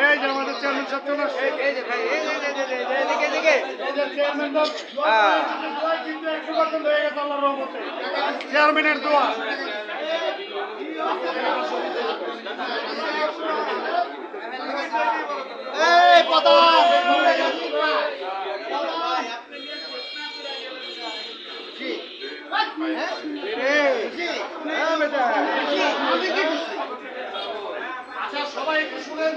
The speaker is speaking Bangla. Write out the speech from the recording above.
এই যে আমাদের চেয়ারম্যান সাহেব চলে আসছে। এই যে ভাই এদিকে কিন্তু 100% হয়ে গেছে আল্লাহর রহমতে। চেয়ারম্যানের দোয়া। এই কথা সবাই একটু শুনেন।